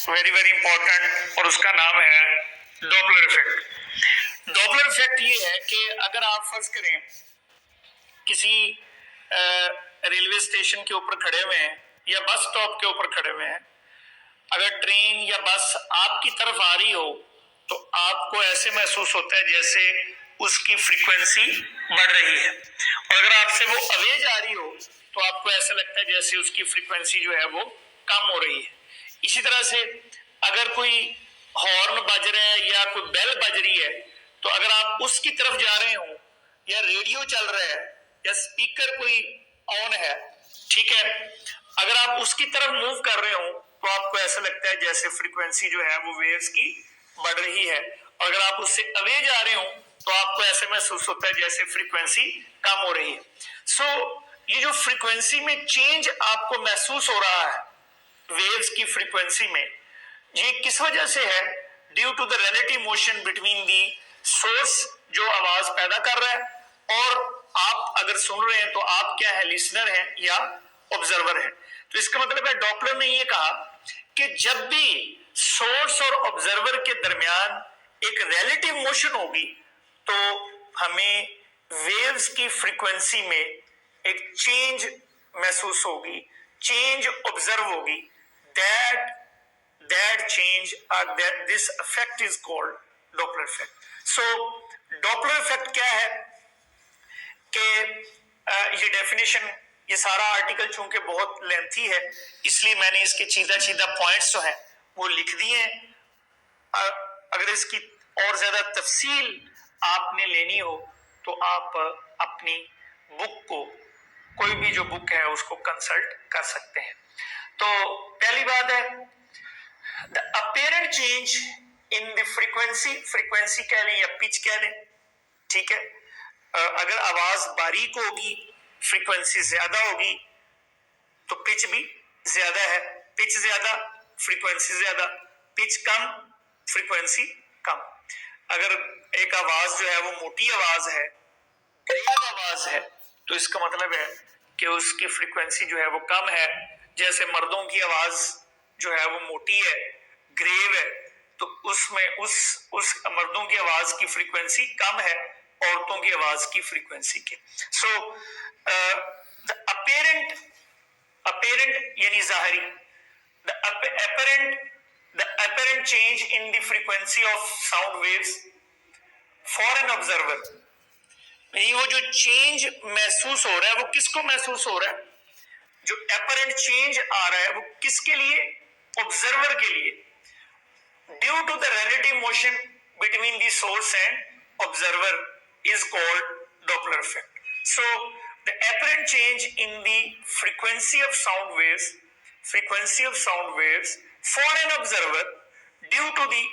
Very very important, और उसका नाम है डॉपलर इफेक्ट। डॉपलर इफेक्ट ये है कि अगर आप फर्ज करें किसी रेलवे स्टेशन के ऊपर खड़े हुए हैं या बस स्टॉप के ऊपर खड़े हुए हैं, अगर ट्रेन या बस आपकी तरफ आ रही हो तो आपको ऐसे महसूस होता है जैसे उसकी फ्रीक्वेंसी बढ़ रही है, और अगर आपसे वो अवे जा रही हो तो आपको ऐसा लगता है जैसे उसकी फ्रीक्वेंसी जो है वो कम हो रही है। इसी तरह से अगर कोई हॉर्न बज रहा है या कोई बेल बज रही है तो अगर आप उसकी तरफ जा रहे हो या रेडियो चल रहा है या स्पीकर कोई ऑन है, ठीक है, अगर आप उसकी तरफ मूव कर रहे हो तो आपको ऐसा लगता है जैसे फ्रीक्वेंसी जो है वो वेव्स की बढ़ रही है, और अगर आप उससे अवे जा रहे हो तो आपको ऐसे महसूस होता है जैसे फ्रीक्वेंसी कम हो रही है। सो ये जो फ्रीक्वेंसी में चेंज आपको महसूस हो रहा है वेव्स की फ्रीक्वेंसी में, ये किस वजह से है? Due to the relative motion between the source जो आवाज पैदा कर रहा है और आप अगर सुन रहे हैं तो आप क्या है, लिसनर हैं या ऑब्जर्वर हैं। तो इसका मतलब है डॉपलर ने ये कहा कि जब भी सोर्स और ऑब्जर्वर के दरमियान एक रिलेटिव मोशन होगी तो हमें वेव्स की फ्रीक्वेंसी में एक चेंज महसूस होगी, चेंज ऑब्जर्व होगी। that change or that this effect is called Doppler effect. So Doppler effect क्या है कि ये डेफिनेशन, ये सारा आर्टिकल चूंकि बहुत लेंथी है इसलिए मैंने इसके सीधा पॉइंट्स जो हैं वो लिख दिए हैं। अगर इसकी और ज्यादा तफसील आपने लेनी हो तो आप अपनी बुक को, कोई भी जो बुक है उसको कंसल्ट कर सकते हैं। तो पहली बात है the apparent change in the frequency कह लें या पिच कह लें, ठीक है। अगर आवाज बारीक होगी, फ्रीक्वेंसी ज्यादा होगी तो पिच भी ज्यादा है, पिच ज्यादा फ्रीक्वेंसी ज्यादा, पिच कम फ्रीक्वेंसी कम। अगर एक आवाज जो है वो मोटी आवाज है, ग्रेव आवाज है, तो इसका मतलब है कि उसकी फ्रीक्वेंसी जो है वो कम है। जैसे मर्दों की आवाज जो है वो मोटी है, ग्रेव है, तो उसमें उस मर्दों की आवाज की फ्रीक्वेंसी कम है औरतों की आवाज की फ्रीक्वेंसी के। सो द अपेरेंट यानी जाहिरी, the apparent change in the frequency of sound waves for an observer, वो जो चेंज महसूस हो रहा है वो किसको महसूस हो रहा है? जो apparent चेंज आ रहा है वो किसके लिए? ऑब्जर्वर के लिए। Due to the relative motion between the source and observer is called Doppler effect. So the apparent change in the frequency of sound waves for an observer due to the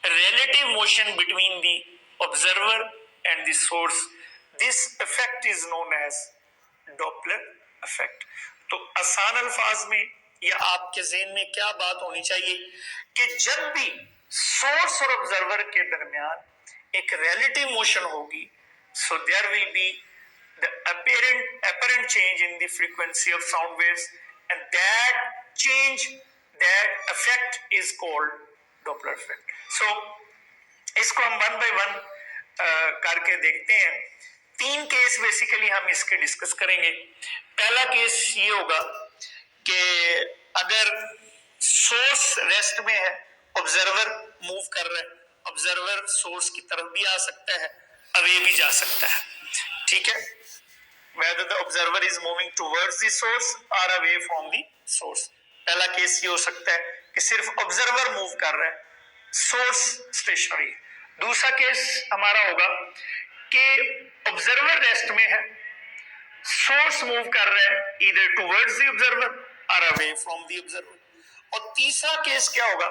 relative motion between the observer and the source, this effect is known as Doppler effect। तो आसान अल्फाज में या आपके ज़हन में क्या बात होनी चाहिए कि जब भी सोर्स और ऑब्जर्वर के दरमियान एक रिलेटिव मोशन होगी, so there will be the apparent change in the frequency of sound waves, and that change, that effect is called Doppler effect। So इसको हम वन बाय वन करके देखते हैं। 3 केस बेसिकली हम इसके डिस्कस करेंगे। पहला केस ये होगा कि अगर सोर्स रेस्ट में है, ऑब्जर्वर मूव कर रहा है, ऑब्जर्वर सोर्स की तरफ भी आ सकता है, अवे भी जा सकता है, ठीक है। whether the observer is moving towards the source or away from the source। पहला केस ये हो सकता है कि सिर्फ ऑब्जर्वर मूव कर रहा है, सोर्स स्टेशनरी। दूसरा केस हमारा होगा कि ऑब्जर्वर रेस्ट में है, सोर्स मूव कर रहा है either towards the observer or away from the observer। और तीसरा केस क्या होगा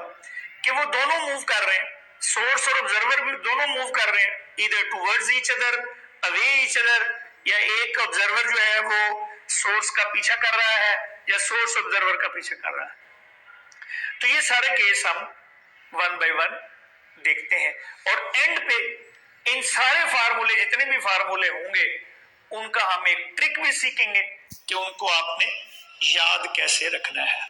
कि वो दोनों मूव कर रहे हैं, सोर्स और ऑब्जर्वर भी दोनों मूव कर रहे हैं either towards each other, away each other, या एक ऑब्जर्वर जो है वो सोर्स का पीछा कर रहा है या सोर्स ऑब्जर्वर का पीछा कर रहा है। तो ये सारे केस हम वन बाय वन देखते हैं और एंड पे इन सारे फार्मूले, जितने भी फार्मूले होंगे, उनका हम एक ट्रिक भी सीखेंगे कि उनको आपने याद कैसे रखना है।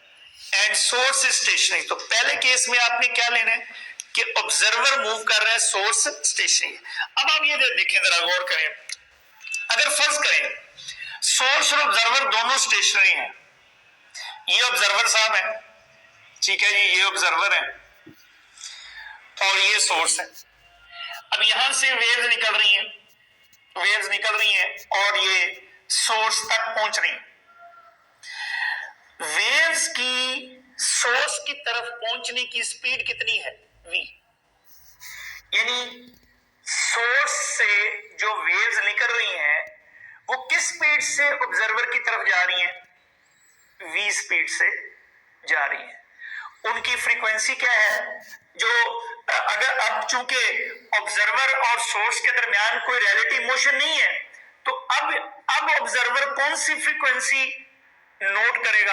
And source is stationary. तो पहले केस में आपने क्या लेना है कि ऑब्जर्वर मूव कर रहा है, सोर्स स्टेशनरी। अब आप ये देखें, जरा गौर करें, अगर फर्ज करें सोर्स और ऑब्जर्वर दोनों स्टेशनरी हैं, ये ऑब्जर्वर साहब है, ठीक है जी, ये ऑब्जर्वर है और ये सोर्स है। अब यहां से वेव्स निकल रही हैं, वेव्स निकल रही हैं और ये सोर्स तक पहुंच रही हैं। वेव्स की सोर्स की तरफ पहुंचने की स्पीड कितनी है? v। यानी सोर्स से जो वेव्स निकल रही हैं वो किस स्पीड से ऑब्जर्वर की तरफ जा रही हैं? v स्पीड से जा रही है। उनकी फ्रीक्वेंसी क्या है? जो अगर अब चूंकि ऑब्जर्वर और सोर्स के दरमियान कोई रिलेटिव मोशन नहीं है, तो अब ऑब्जर्वर कौन सी फ्रीक्वेंसी नोट करेगा?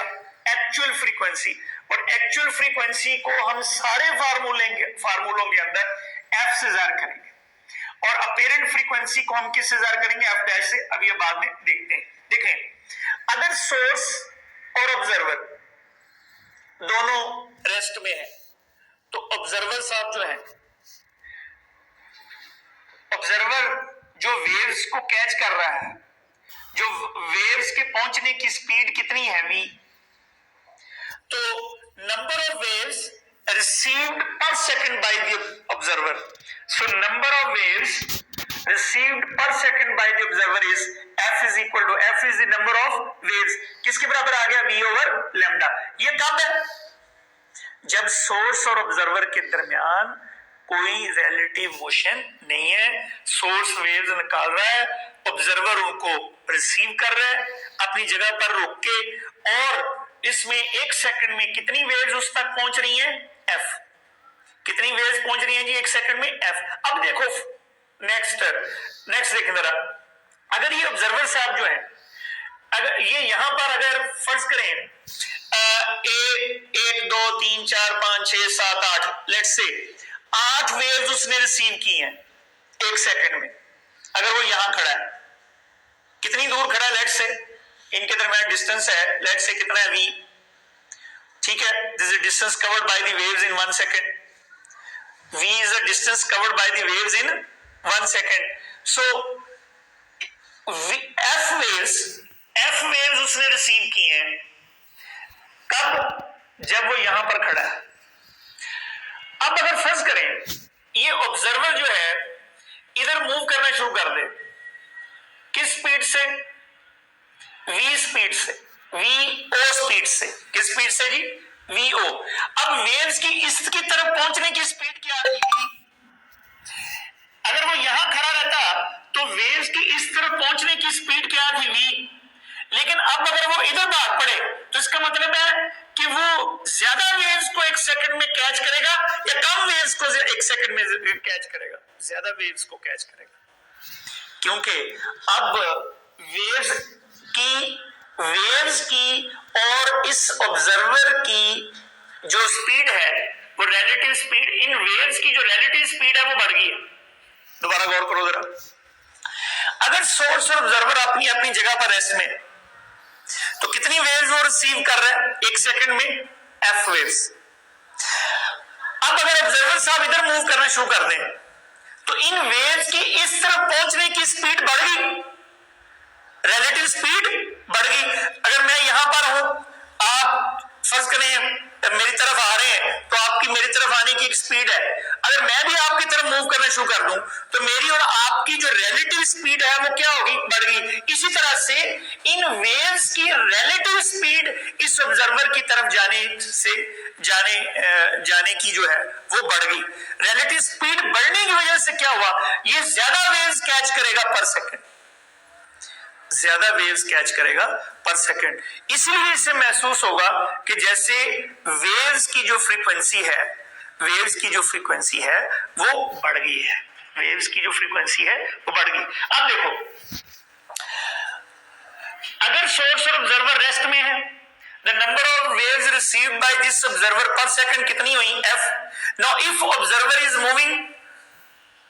Actual frequency. और एक्चुअल फ्रीक्वेंसी को हम सारे फार्मूलों के अंदर f से ज़ाहिर करेंगे और अपेरेंट फ्रीक्वेंसी को हम किस से ज़ाहिर करेंगे? f डैश से। अब ये बाद में देखते हैं। देखें, अगर सोर्स और ऑब्जर्वर दोनों रेस्ट में है तो ऑब्जर्वर साहब जो है, ऑब्जर्वर जो वेव्स को कैच कर रहा है, जो वेव्स के पहुंचने की स्पीड कितनी है? v। तो नंबर ऑफ वेव्स रिसीव्ड पर second by the observer, so number of waves received per second by the observer is f is equal to f is the number of waves, किसके बराबर आ गया? v over lambda। ये कब है? जब source और observer के दरमियान कोई रिलेटिव मोशन नहीं है, सोर्स वेव्स निकाल रहा है, ऑब्जर्वर उनको रिसीव कर रहा है अपनी जगह पर रोक के, और इसमें एक सेकंड में कितनी वेव्स उस तक पहुंच रही हैं? f। कितनी वेव्स पहुंच रही हैं जी एक सेकंड में? f। अब देखो नेक्स्ट देखें जरा, अगर ये ऑब्जर्वर साहब जो है, अगर ये यहां पर अगर फर्ज करें 1 2 3 4 5 6 7 8 लेट्स से 8 वेव्स उसने रिसीव की हैं एक सेकंड में, अगर वो यहां खड़ा है, कितनी दूर खड़ा है? लेट्स से इनके दरमियान डिस्टेंस है, लेट्स से कितना है? v। ठीक है, this is distance covered by the waves in 1 second. v is the distance covered by the waves in 1 second. So f waves उसने रिसीव की हैं कब? जब वो यहां पर खड़ा है। अब अगर फर्ज करें ये ऑब्जर्वर जो है इधर मूव करना शुरू कर दे, किस स्पीड से? v स्पीड से, vo स्पीड से। किस स्पीड से जी? vo। अब वेव्स की इसकी तरफ पहुंचने की स्पीड क्या थी? अगर वो यहां खड़ा रहता तो वेव्स की इस तरफ पहुंचने की स्पीड क्या थी? v। लेकिन अब अगर वो इधर भाग पड़े तो इसका मतलब है कि वो ज्यादा वेव्स को एक सेकंड में कैच करेगा या कम वेव्स को एक सेकंड में कैच करेगा? ज्यादा वेव्स को कैच करेगा, क्योंकि अब वेव्स की और इस ऑब्जर्वर की जो स्पीड है वो रिलेटिव स्पीड, इन वेव्स की जो रिलेटिव स्पीड है वो बढ़ गई है। दोबारा गौर करो जरा, अगर सोर्स और ऑब्जर्वर अपनी अपनी जगह पर रेस्ट में, तो कितनी वेव्स वो रिसीव कर रहे हैं एक सेकंड में? f waves. अब अगर ऑब्जर्वर साहब इधर मूव करना शुरू कर दें तो इन वेव्स की इस तरफ पहुंचने की स्पीड बढ़ गई, रिलेटिव स्पीड बढ़ गई। अगर मैं यहां पर हूं, आप फर्ज करें मेरी तरफ आ रहे हैं, तो आपकी मेरी तरफ आने की एक स्पीड है। अगर मैं भी आपकी तरफ मूव करना शुरू कर दूं तो मेरी और आपकी जो रिलेटिव स्पीड है वो क्या होगी? बढ़ गई। इसी तरह से इन वेव्स की रिलेटिव स्पीड इस ऑब्जर्वर की तरफ जाने की जो है वो बढ़ गई। रिलेटिव स्पीड बढ़ने की वजह से क्या हुआ? ये ज्यादा वेव्स कैच करेगा पर सेकंड, ज्यादा वेव्स कैच करेगा पर सेकंड। इसलिए इससे महसूस होगा कि जैसे वेव्स की जो फ्रीक्वेंसी है, वेव्स की जो फ्रीक्वेंसी है वो बढ़ गई है, वेव्स की जो फ्रीक्वेंसी है वो बढ़ गई। अब देखो, अगर सोर्स और ऑब्जर्वर रेस्ट में है, the number of waves received by this observer per second कितनी हुई? f। Now if observer is moving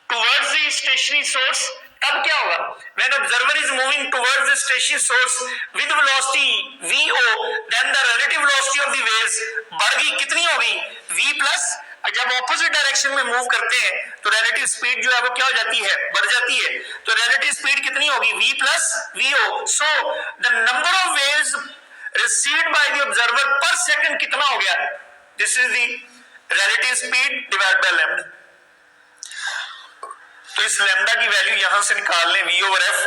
towards the stationary source तब क्या होगा? When observer is moving towards the stationary source with velocity VO, then the relative velocity of the waves बढ़ गई, कितनी होगी? V plus, जब ऑपोजिट डायरेक्शन में move करते हैं तो रिलेटिव स्पीड जो है वो क्या हो जाती है? बढ़ जाती है। तो रिलेटिव स्पीड कितनी होगी? V plus VO। So the number of waves received by the observer per second कितना हो गया? This is the relative speed divided by lambda। तो इस लैम्डा की वैल्यू यहां से निकाल लें, V ओवर F,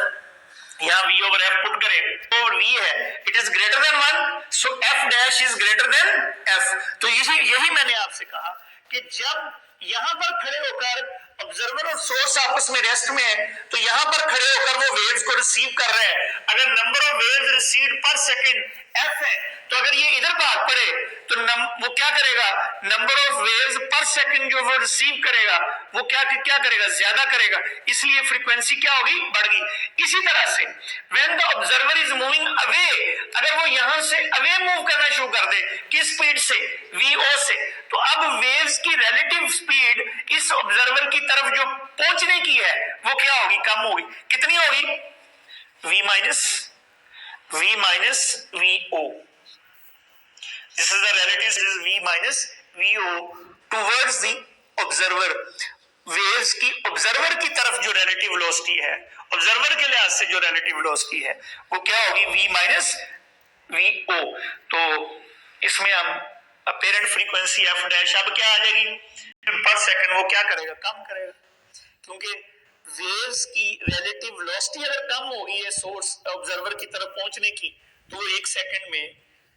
यहां V ओवर F पुट करें, तो V है, it is greater than 1, so F dash is greater than F। तो यही मैंने आपसे कहा कि जब यहां पर खड़े होकर ऑब्जर्वर और सोर्स आपस में रेस्ट में है, तो यहां पर खड़े होकर वो वेव्स को रिसीव कर रहे हैं। अगर नंबर ऑफ वेव्स रिसीव्ड पर सेकंड F है, तो अगर ये इधर भाग पड़े तो वो क्या करेगा? नंबर ऑफ वेव्स पर सेकंड जो वो रिसीव करेगा वो क्या करेगा? ज्यादा करेगा, इसलिए फ्रीक्वेंसी क्या होगी? बढ़ गई। इसी तरह से when the observer is moving away, अगर वो यहां से अवे मूव करना शुरू कर दे, किस स्पीड से? VO से, तो अब वेव्स की रिलेटिव स्पीड इस ऑब्जर्वर की तरफ जो पहुंचने की है वो क्या होगी? कम होगी। कितनी होगी? V minus VO। This is the relative, this is V minus VO towards the observer। Waves की ऑब्जर्वर की तरफ जो रिलेटिव वेलोसिटी है, ऑब्जर्वर के लिहाज से जो रिलेटिव वेलोसिटी है वो क्या होगी? V minus VO। तो इसमें हम अपेरेंट फ्रीक्वेंसी F डैश अब क्या आ जाएगी? पर सेकंड वो क्या करेगा? कम करेगा, क्योंकि वेव्स की रिलेटिव वेलोसिटी अगर कम होगी है सोर्स ऑब्जर्वर की तरफ पहुंचने की, तो 1 सेकंड में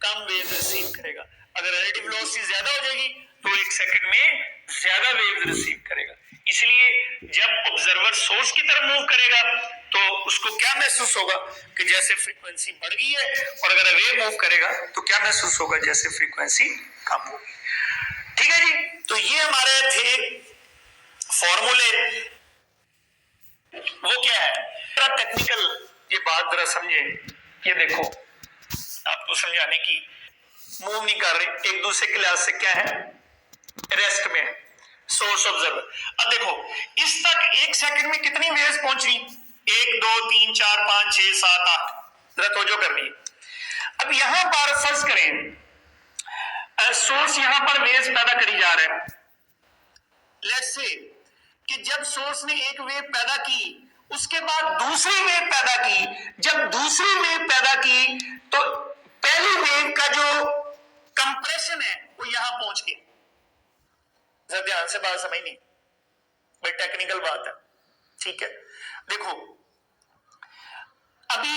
कम वेव्स रिसीव करेगा। अगर रिलेटिव वेलोसिटी ज्यादा हो जाएगी तो 1 सेकंड में ज्यादा वेव्स रिसीव करेगा। इसलिए जब ऑब्जर्वर सोर्स की तरफ मूव करेगा तो उसको क्या महसूस होगा? कि जैसे फ्रीक्वेंसी बढ़ गई है, और अगर वेव मूव करेगा तो क्या महसूस होगा? जैसे फ्रीक्वेंसी कम होगी। ठीक है जी, तो ये हमारे थे फॉर्मूले। वो क्या है? टेक्निकल ये बात जरा समझे। ये देखो, आपको समझाने की, मूव नहीं कर रहे एक दूसरे के लिहाज से, क्या है? रेस्ट में है सोर्स ऑब्जर्वर। अब देखो, इस तक 1 सेकंड में कितनी वेव्स पहुंच रही? 1 2 3 4 5 6 7 8। जरा तवज्जो करनी है। अब यहां पर फर्ज करें सोर्स यहां पर वेव्स पैदा करी जा रहा है। लेट्स से कि जब सोर्स ने एक वेव पैदा की, उसके बाद दूसरी वेव पैदा की। जब दूसरी वेव पैदा की तो पहली वेव का जो कंप्रेशन है वो यहां पहुंच गया। जरा ध्यान से बात समझनी, भाई टेक्निकल बात है। ठीक है, देखो अभी